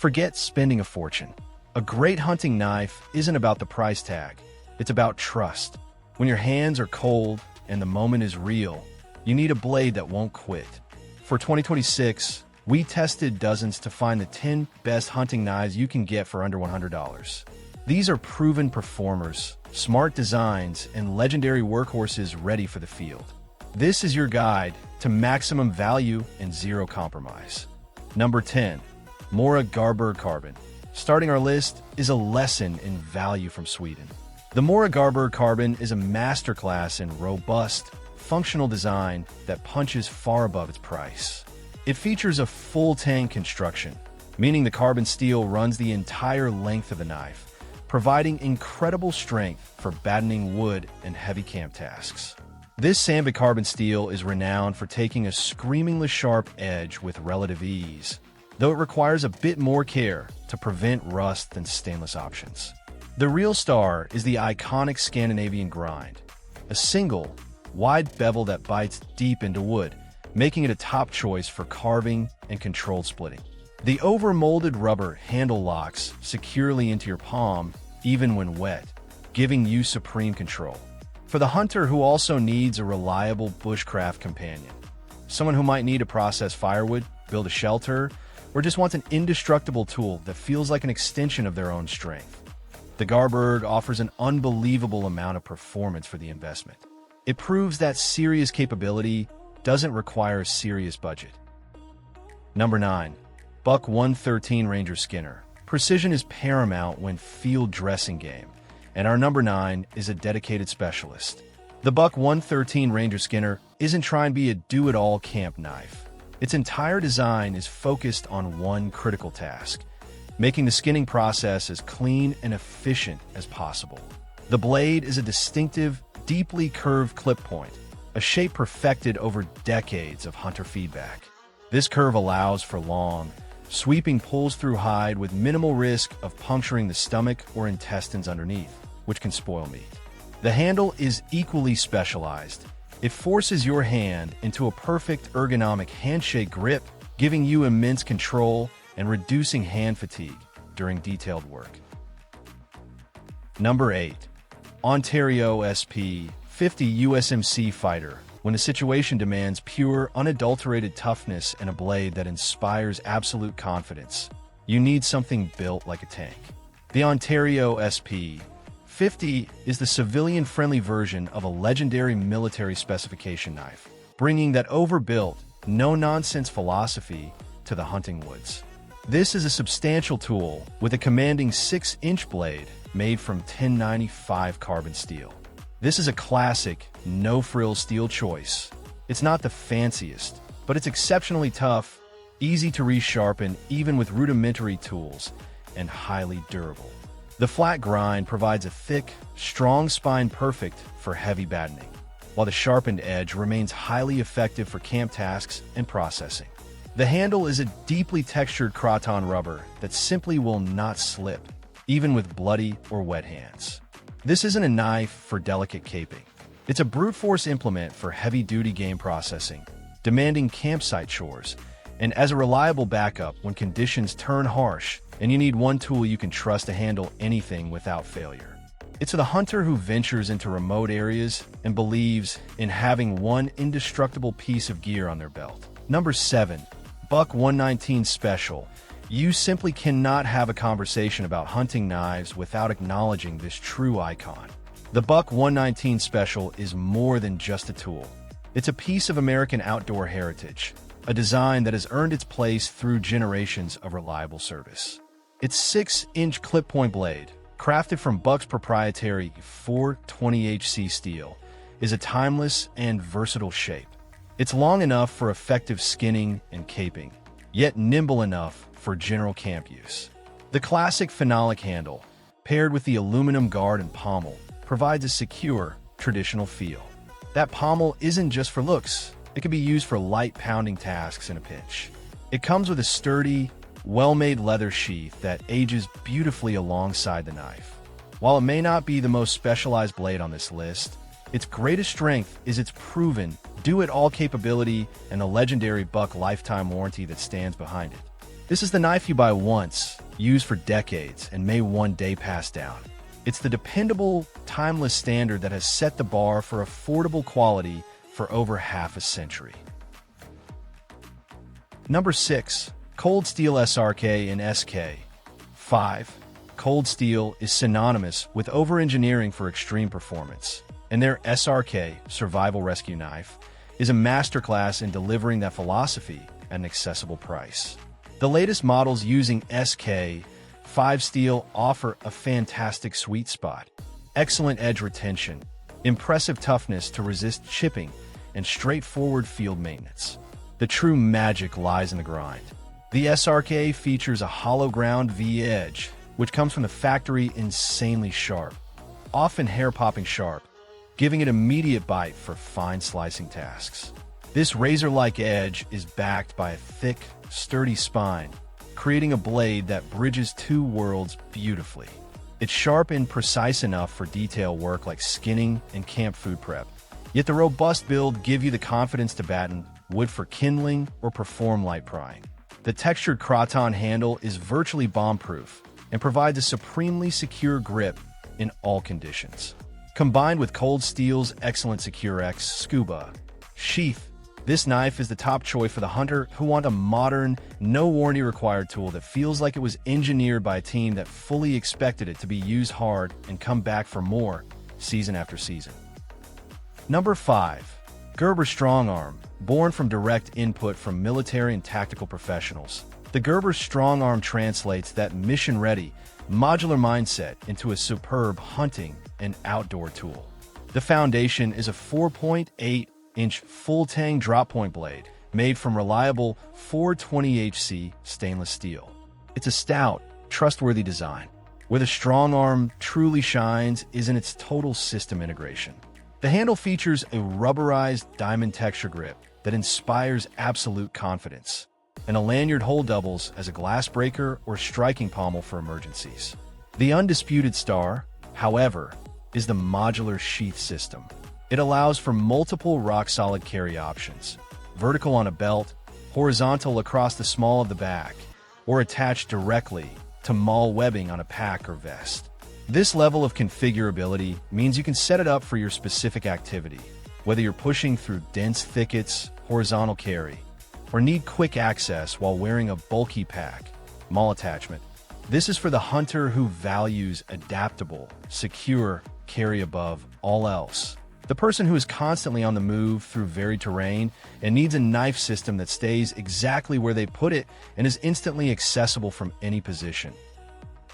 Forget spending a fortune. A great hunting knife isn't about the price tag. It's about trust. When your hands are cold and the moment is real, you need a blade that won't quit. For 2026, we tested dozens to find the 10 best hunting knives you can get for under $100. These are proven performers, smart designs, and legendary workhorses ready for the field. This is your guide to maximum value and zero compromise. Number 10. Mora Garberg Carbon. Starting our list is a lesson in value from Sweden. The Mora Garberg Carbon is a masterclass in robust, functional design that punches far above its price. It features a full tang construction, meaning the carbon steel runs the entire length of the knife, providing incredible strength for battening wood and heavy camp tasks. This Sandvik carbon steel is renowned for taking a screamingly sharp edge with relative ease, though it requires a bit more care to prevent rust than stainless options. The real star is the iconic Scandinavian grind, a single, wide bevel that bites deep into wood, making it a top choice for carving and controlled splitting. The over-molded rubber handle locks securely into your palm, even when wet, giving you supreme control. For the hunter who also needs a reliable bushcraft companion, someone who might need to process firewood, build a shelter, or just wants an indestructible tool that feels like an extension of their own strength, the Garberg offers an unbelievable amount of performance for the investment. It proves that serious capability doesn't require a serious budget. Number 9. Buck 113 Ranger Skinner. Precision is paramount when field dressing game, and our number 9 is a dedicated specialist. The Buck 113 Ranger Skinner isn't trying to be a do-it-all camp knife. Its entire design is focused on one critical task, making the skinning process as clean and efficient as possible. The blade is a distinctive, deeply curved clip point, a shape perfected over decades of hunter feedback. This curve allows for long, sweeping pulls through hide with minimal risk of puncturing the stomach or intestines underneath, which can spoil meat. The handle is equally specialized. It forces your hand into a perfect ergonomic handshake grip, giving you immense control and reducing hand fatigue during detailed work. Number 8. Ontario SP 50 USMC Fighter. When the situation demands pure, unadulterated toughness and a blade that inspires absolute confidence, you need something built like a tank. The Ontario SP 50 is the civilian-friendly version of a legendary military specification knife, bringing that overbuilt, no-nonsense philosophy to the hunting woods. This is a substantial tool with a commanding 6-inch blade made from 1095 carbon steel. This is a classic, no-frill steel choice. It's not the fanciest, but it's exceptionally tough, easy to resharpen even with rudimentary tools, and highly durable. The flat grind provides a thick, strong spine perfect for heavy battening, while the sharpened edge remains highly effective for camp tasks and processing. The handle is a deeply textured croton rubber that simply will not slip, even with bloody or wet hands. This isn't a knife for delicate caping. It's a brute force implement for heavy-duty game processing, demanding campsite chores, and as a reliable backup when conditions turn harsh and you need one tool you can trust to handle anything without failure. It's the hunter who ventures into remote areas and believes in having one indestructible piece of gear on their belt. Number 7. Buck 119 Special. You simply cannot have a conversation about hunting knives without acknowledging this true icon. The Buck 119 Special is more than just a tool. It's a piece of American outdoor heritage, a design that has earned its place through generations of reliable service. Its 6-inch clip-point blade, crafted from Buck's proprietary 420HC steel, is a timeless and versatile shape. It's long enough for effective skinning and caping, yet nimble enough for general camp use. The classic phenolic handle, paired with the aluminum guard and pommel, provides a secure, traditional feel. That pommel isn't just for looks. It can be used for light pounding tasks in a pinch. It comes with a sturdy, well-made leather sheath that ages beautifully alongside the knife. While it may not be the most specialized blade on this list, its greatest strength is its proven, do-it-all capability and the legendary Buck lifetime warranty that stands behind it. This is the knife you buy once, use for decades, and may one day pass down. It's the dependable, timeless standard that has set the bar for affordable quality for over half a century. Number 6. Cold Steel SRK and SK. 5. Cold steel is synonymous with over-engineering for extreme performance, and their SRK, Survival Rescue Knife, is a masterclass in delivering that philosophy at an accessible price. The latest models using SK5 steel offer a fantastic sweet spot, excellent edge retention, impressive toughness to resist chipping, and straightforward field maintenance. The true magic lies in the grind. The SRK features a hollow ground V-edge, which comes from the factory insanely sharp, often hair-popping sharp, giving it immediate bite for fine slicing tasks. This razor-like edge is backed by a thick, sturdy spine, creating a blade that bridges two worlds beautifully. It's sharp and precise enough for detail work like skinning and camp food prep, yet the robust build gives you the confidence to batten wood for kindling or perform light prying. The textured craton handle is virtually bomb-proof and provides a supremely secure grip in all conditions. Combined with Cold Steel's excellent SecureX Scuba sheath, this knife is the top choice for the hunter who want a modern, no-warranty-required tool that feels like it was engineered by a team that fully expected it to be used hard and come back for more, season after season. Number 5. Gerber StrongArm. Born from direct input from military and tactical professionals, the Gerber StrongArm translates that mission-ready, modular mindset into a superb hunting and outdoor tool. The foundation is a 4.8-inch full-tang drop-point blade made from reliable 420HC stainless steel. It's a stout, trustworthy design. Where the StrongArm truly shines is in its total system integration. The handle features a rubberized diamond texture grip that inspires absolute confidence, and a lanyard hole doubles as a glass breaker or striking pommel for emergencies. The undisputed star, however, is the modular sheath system. It allows for multiple rock-solid carry options, vertical on a belt, horizontal across the small of the back, or attached directly to maul webbing on a pack or vest. This level of configurability means you can set it up for your specific activity, whether you're pushing through dense thickets, horizontal carry, or need quick access while wearing a bulky pack, maul attachment. This is for the hunter who values adaptable, secure carry above all else. The person who is constantly on the move through varied terrain and needs a knife system that stays exactly where they put it and is instantly accessible from any position.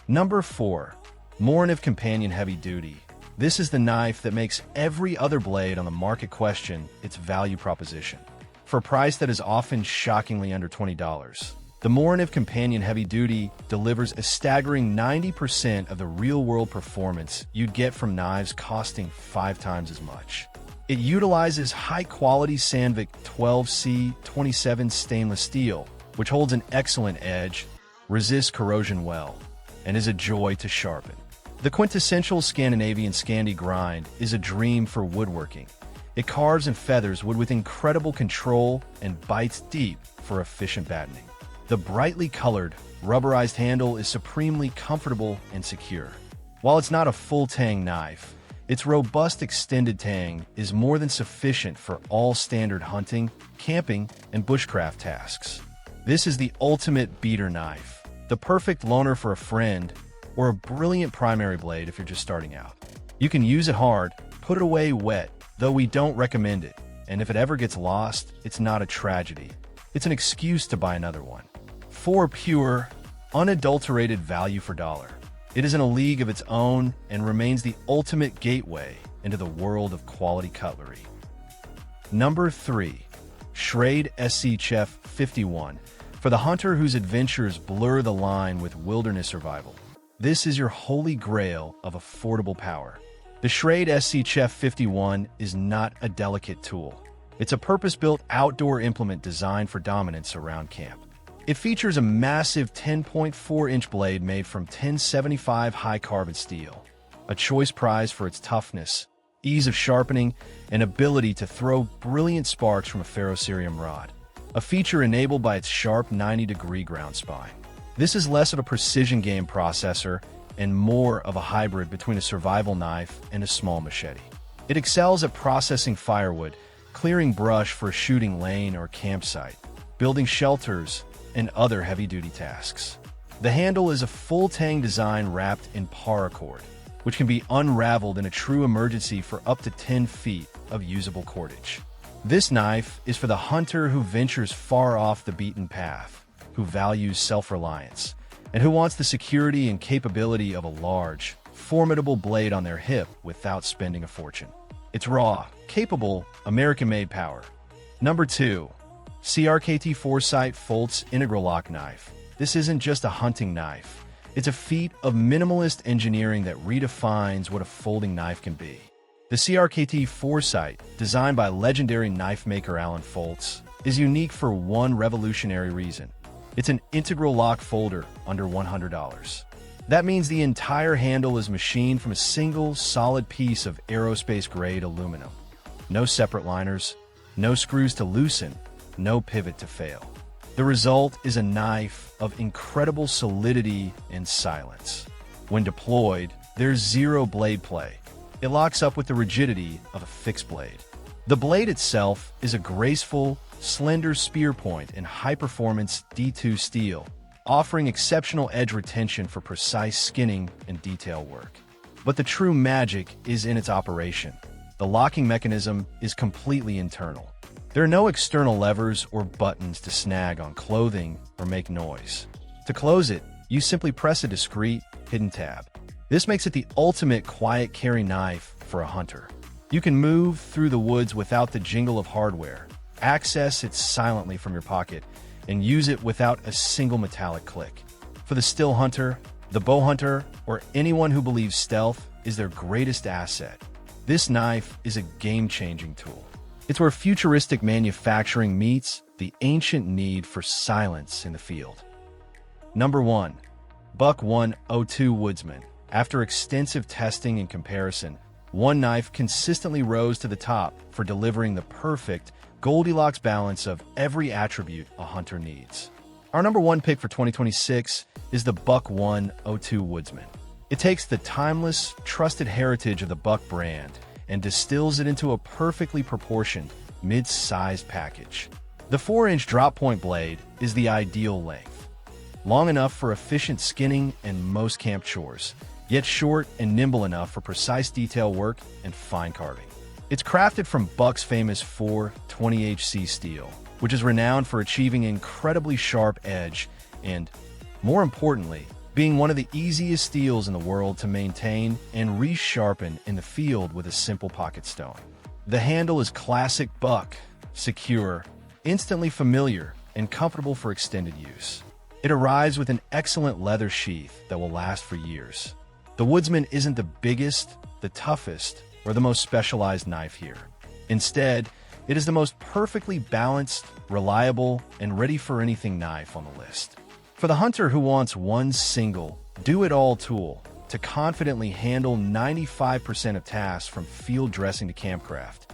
Number 4. Morakniv Companion Heavy Duty. This is the knife that makes every other blade on the market question its value proposition. For a price that is often shockingly under $20, the Morakniv Companion Heavy Duty delivers a staggering 90% of the real-world performance you'd get from knives costing 5 times as much. It utilizes high-quality Sandvik 12C27 stainless steel, which holds an excellent edge, resists corrosion well, and is a joy to sharpen. The quintessential Scandinavian Scandi grind is a dream for woodworking. It carves and feathers wood with incredible control and bites deep for efficient battening. The brightly colored, rubberized handle is supremely comfortable and secure. While it's not a full tang knife, its robust extended tang is more than sufficient for all standard hunting, camping, and bushcraft tasks. This is the ultimate beater knife, the perfect loaner for a friend, or a brilliant primary blade if you're just starting out. You can use it hard, put it away wet, though we don't recommend it, and if it ever gets lost, it's not a tragedy. It's an excuse to buy another one. For pure, unadulterated value for dollar, it is in a league of its own and remains the ultimate gateway into the world of quality cutlery. Number 3. Schrade SC Chef 51. For the hunter whose adventures blur the line with wilderness survival, this is your holy grail of affordable power. The Schrade SC Chef 51 is not a delicate tool. It's a purpose-built outdoor implement designed for dominance around camp. It features a massive 10.4-inch blade made from 1075 high-carbon steel, a choice prize for its toughness, ease of sharpening, and ability to throw brilliant sparks from a ferrocerium rod. a feature enabled by its sharp 90-degree ground spine. This is less of a precision game processor and more of a hybrid between a survival knife and a small machete. It excels at processing firewood, clearing brush for a shooting lane or campsite, building shelters, and other heavy-duty tasks. The handle is a full-tang design wrapped in paracord, which can be unraveled in a true emergency for up to 10 feet of usable cordage. This knife is for the hunter who ventures far off the beaten path, who values self-reliance, and who wants the security and capability of a large, formidable blade on their hip without spending a fortune. It's raw, capable, American-made power. Number 2. CRKT Foresight Folts Integral Lock Knife. This isn't just a hunting knife. It's a feat of minimalist engineering that redefines what a folding knife can be. The CRKT Foresight, designed by legendary knife maker Alan Folts, is unique for one revolutionary reason. It's an integral lock folder under $100. That means the entire handle is machined from a single, solid piece of aerospace-grade aluminum. No separate liners, no screws to loosen, no pivot to fail. The result is a knife of incredible solidity and silence. When deployed, there's zero blade play. It locks up with the rigidity of a fixed blade. The blade itself is a graceful, slender spear point in high-performance D2 steel, offering exceptional edge retention for precise skinning and detail work. But the true magic is in its operation. The locking mechanism is completely internal. There are no external levers or buttons to snag on clothing or make noise. To close it, you simply press a discreet, hidden tab. This makes it the ultimate quiet carry knife for a hunter. You can move through the woods without the jingle of hardware, access it silently from your pocket, and use it without a single metallic click. For the still hunter, the bow hunter, or anyone who believes stealth is their greatest asset, this knife is a game-changing tool. It's where futuristic manufacturing meets the ancient need for silence in the field. Number 1. Buck 102 Woodsman. After extensive testing and comparison, one knife consistently rose to the top for delivering the perfect Goldilocks balance of every attribute a hunter needs. Our number 1 pick for 2026 is the Buck 102 Woodsman. It takes the timeless, trusted heritage of the Buck brand and distills it into a perfectly proportioned, mid-sized package. The 4-inch drop-point blade is the ideal length, long enough for efficient skinning and most camp chores, yet short and nimble enough for precise detail work and fine carving. It's crafted from Buck's famous 420HC steel, which is renowned for achieving an incredibly sharp edge and, more importantly, being one of the easiest steels in the world to maintain and resharpen in the field with a simple pocket stone. The handle is classic Buck, secure, instantly familiar, and comfortable for extended use. It arrives with an excellent leather sheath that will last for years. The Woodsman isn't the biggest, the toughest, or the most specialized knife here. Instead, it is the most perfectly balanced, reliable, and ready-for-anything knife on the list. For the hunter who wants one single, do-it-all tool to confidently handle 95% of tasks from field dressing to campcraft,